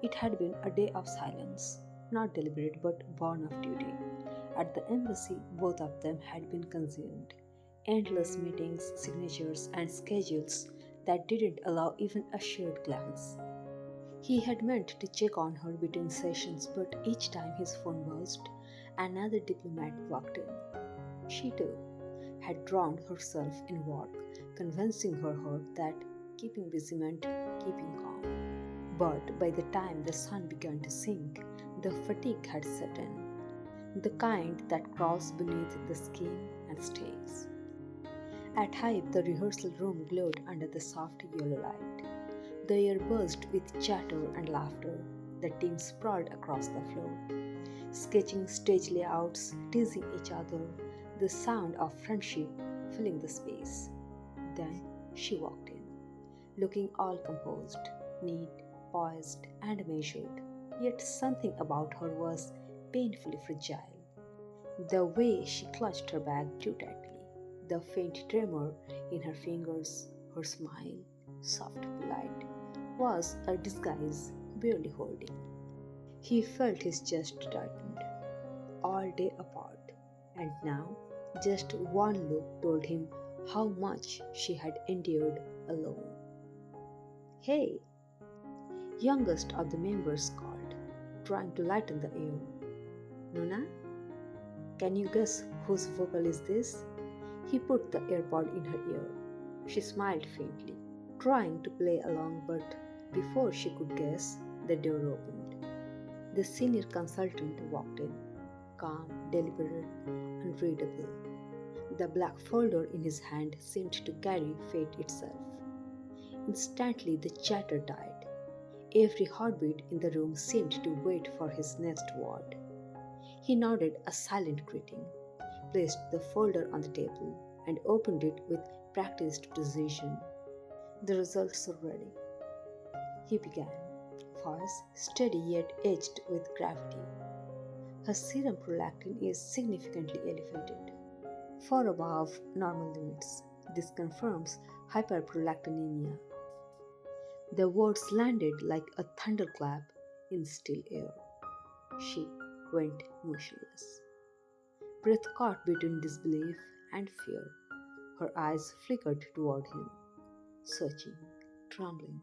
It had been a day of silence, not deliberate but born of duty. At the embassy, both of them had been consumed. Endless meetings, signatures, and schedules that didn't allow even a shared glance. He had meant to check on her between sessions, but each time his phone buzzed, another diplomat walked in. She too had drowned herself in work, convincing her heart that keeping busy meant keeping calm. But by the time the sun began to sink, the fatigue had set in, the kind that crawls beneath the skin and stays. At Hype, the rehearsal room glowed under the soft yellow light. The air buzzed with chatter and laughter. The team sprawled across the floor, sketching stage layouts, teasing each other, the sound of friendship filling the space. Then she walked in, looking all composed, neat, poised, and measured. Yet something about her was painfully fragile. The way she clutched her bag too tightly, the faint tremor in her fingers, her smile, soft, polite, was a disguise barely holding. He felt his chest tightened, all day apart, and now just one look told him how much she had endured alone. Hey, youngest of the members called, trying to lighten the air. Nuna, can you guess whose vocal is this? He put the earbud in her ear. She smiled faintly, trying to play along, but before she could guess, the door opened. The senior consultant walked in, calm, deliberate, unreadable. The black folder in his hand seemed to carry fate itself. Instantly, the chatter died. Every heartbeat in the room seemed to wait for his next word. He nodded a silent greeting, placed the folder on the table, and opened it with practiced precision. The results are ready, he began, voice steady yet edged with gravity. Her serum prolactin is significantly elevated, far above normal limits. This confirms hyperprolactinemia. The words landed like a thunderclap in still air. She went motionless, breath caught between disbelief and fear. Her eyes flickered toward him, searching, trembling.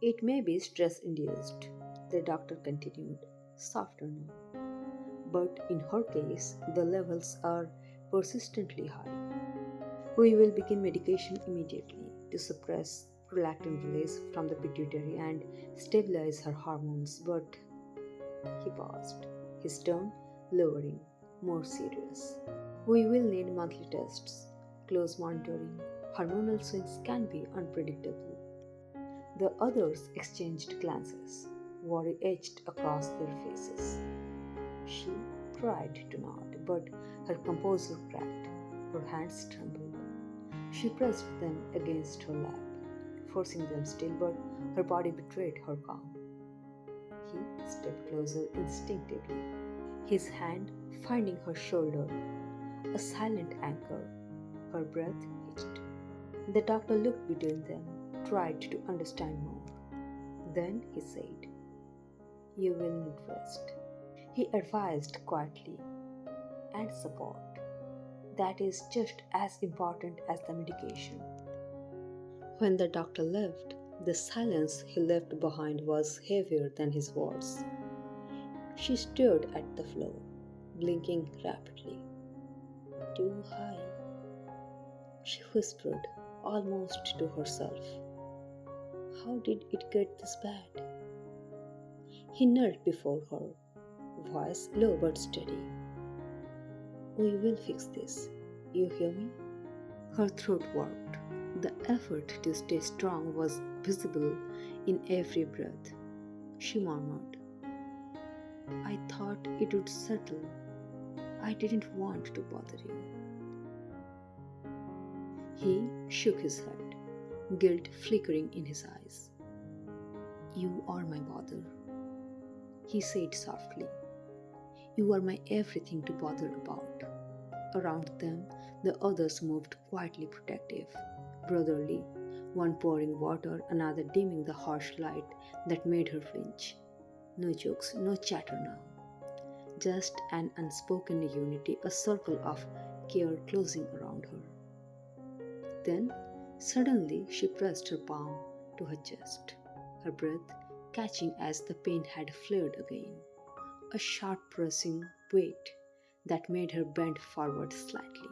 It may be stress induced, the doctor continued, softer now. But in her case, the levels are persistently high. We will begin medication immediately to suppress prolactin release from the pituitary and stabilize her hormones. But he paused, his tone lowering, more serious. We will need monthly tests, close monitoring. Hormonal swings can be unpredictable. The others exchanged glances, worry etched across their faces. She tried to nod, but her composure cracked. Her hands trembled. She pressed them against her lap, forcing them still, but her body betrayed her calm. He stepped closer instinctively, his hand finding her shoulder, a silent anchor. Her breath hitched. The doctor looked between them, tried to understand more. Then he said, "You will need rest." He advised quietly, "And support. That is just as important as the medication." When the doctor left, the silence he left behind was heavier than his words. She stared at the floor, blinking rapidly. "Too high," she whispered, almost to herself. How did it get this bad? He knelt before her, voice low but steady. "We will fix this. You hear me?" Her throat worked. The effort to stay strong was visible in every breath. She murmured, "I thought it would settle. I didn't want to bother you." He shook his head, guilt flickering in his eyes. "You are my bother," he said softly. "You are my everything to bother about." Around them, the others moved quietly protective, brotherly, one pouring water, another dimming the harsh light that made her flinch. No jokes, no chatter now. Just an unspoken unity, a circle of care closing around her. Then, suddenly, she pressed her palm to her chest, her breath catching as the pain had flared again. A sharp pressing weight that made her bend forward slightly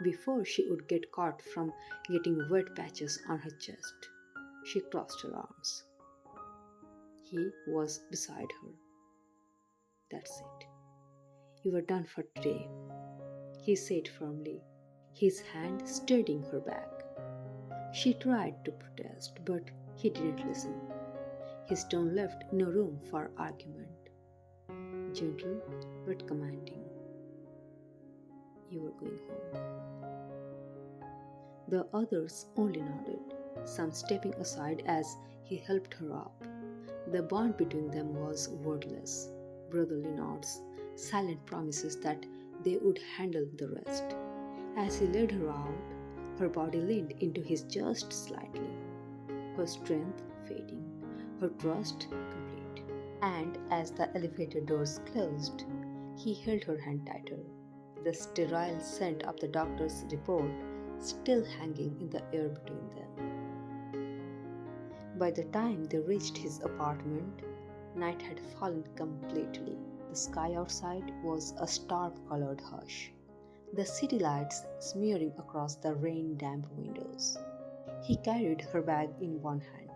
before she would get caught from getting wet patches on her chest. She crossed her arms. He was beside her. That's it. You are done for today, he said firmly, his hand steadying her back. She tried to protest, but he didn't listen. His tone left no room for argument. Gentle but commanding. You are going home. The others only nodded, some stepping aside as he helped her up. The bond between them was wordless, brotherly nods, silent promises that they would handle the rest. As he led her out, her body leaned into his just slightly, her strength fading, her trust complete. And as the elevator doors closed, he held her hand tighter, the sterile scent of the doctor's report still hanging in the air between them. By the time they reached his apartment, night had fallen completely. The sky outside was a star-colored hush, the city lights smearing across the rain-damp windows. He carried her bag in one hand,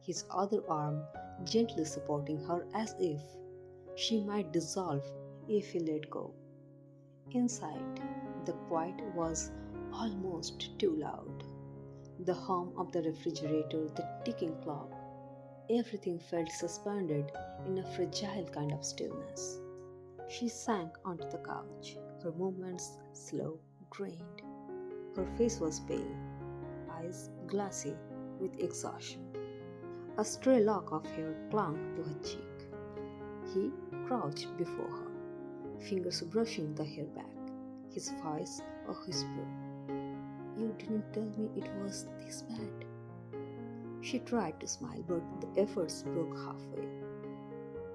his other arm gently supporting her as if she might dissolve if he let go. Inside, the quiet was almost too loud. The hum of the refrigerator, the ticking clock, everything felt suspended in a fragile kind of stillness. She sank onto the couch, her movements slow, drained. Her face was pale, eyes glassy with exhaustion. A stray lock of hair clung to her cheek. He crouched before her, fingers brushing the hair back, his voice a whisper. You didn't tell me it was this bad. She tried to smile, but the efforts broke halfway.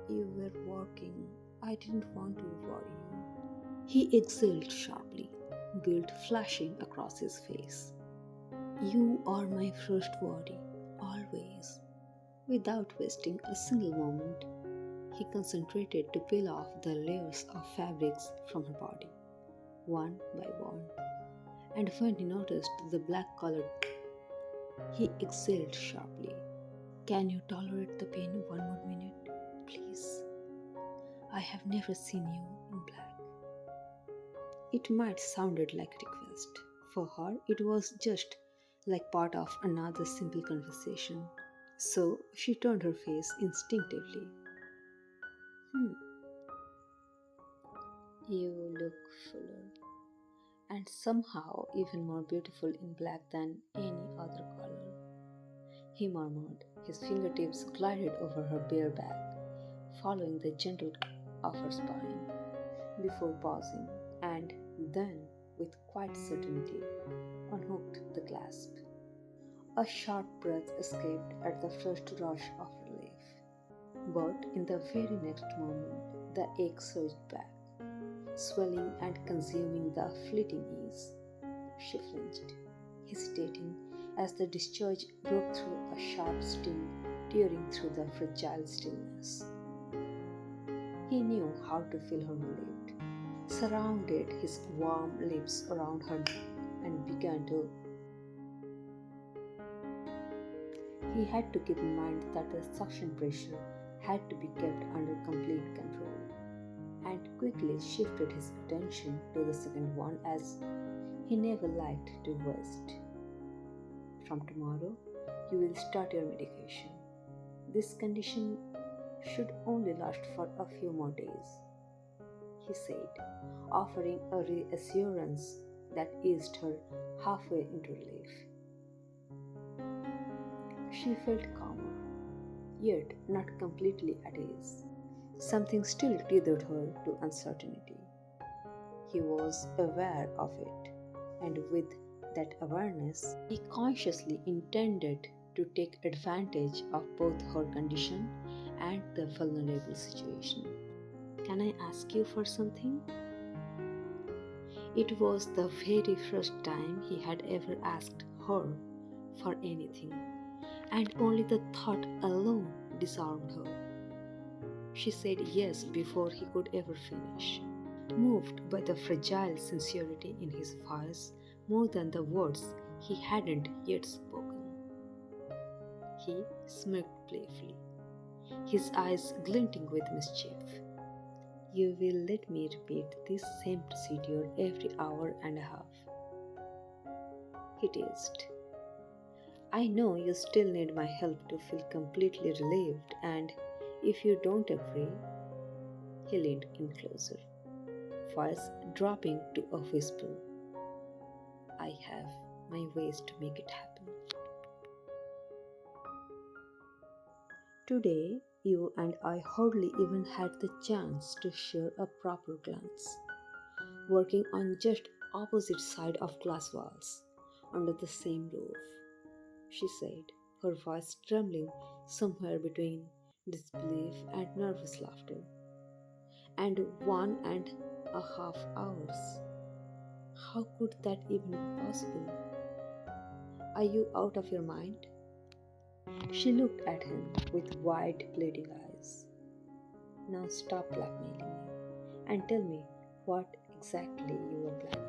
You were working. I didn't want to worry you. He exhaled sharply, guilt flashing across his face. You are my first worry, always. Without wasting a single moment, he concentrated to peel off the layers of fabrics from her body, one by one. And when he noticed the black colored, he exhaled sharply. Can you tolerate the pain one more minute, please? I have never seen you in black. It might sounded like a request. For her, it was just like part of another simple conversation. So she turned her face instinctively. Hmm, you look fuller, and somehow even more beautiful in black than any other color. He murmured, his fingertips glided over her bare back, following the gentle of her spine, before pausing, and then, with quiet certainty, unhooked the clasp. A sharp breath escaped at the first rush of relief, but in the very next moment, the ache surged back, swelling and consuming the fleeting ease. She flinched, hesitating as the discharge broke through a sharp sting tearing through the fragile stillness. He knew how to feel her relieved, surrounded his warm lips around her and began to. He had to keep in mind that the suction pressure had to be kept under complete control, and quickly shifted his attention to the second one as he never liked to waste. From tomorrow, you will start your medication. This condition should only last for a few more days, he said, offering a reassurance that eased her halfway into relief. She felt calmer, yet not completely at ease. Something still tethered her to uncertainty. He was aware of it, and with that awareness, he consciously intended to take advantage of both her condition and the vulnerable situation. Can I ask you for something? It was the very first time he had ever asked her for anything, and only the thought alone disarmed her. She said yes before he could ever finish, moved by the fragile sincerity in his voice more than the words he hadn't yet spoken. He smirked playfully, his eyes glinting with mischief. You will let me repeat this same procedure every hour and a half. He teased. I know you still need my help to feel completely relieved, and if you don't agree, he leaned in closer, voice dropping to a whisper. I have my ways to make it happen. Today, you and I hardly even had the chance to share a proper glance, working on just opposite side of glass walls, under the same roof, she said, her voice trembling somewhere between disbelief and nervous laughter. And 1.5 hours. How could that even be possible? Are you out of your mind? She looked at him with wide, pleading eyes. Now stop blackmailing me and tell me what exactly you were planning.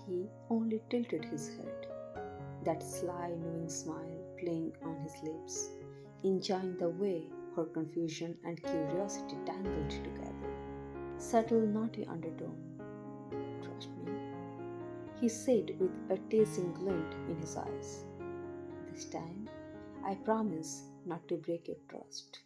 He only tilted his head, that sly, knowing smile playing on his lips, enjoying the way her confusion and curiosity tangled together. Subtle, naughty undertone. Trust me, he said with a teasing glint in his eyes. This time, I promise not to break your trust.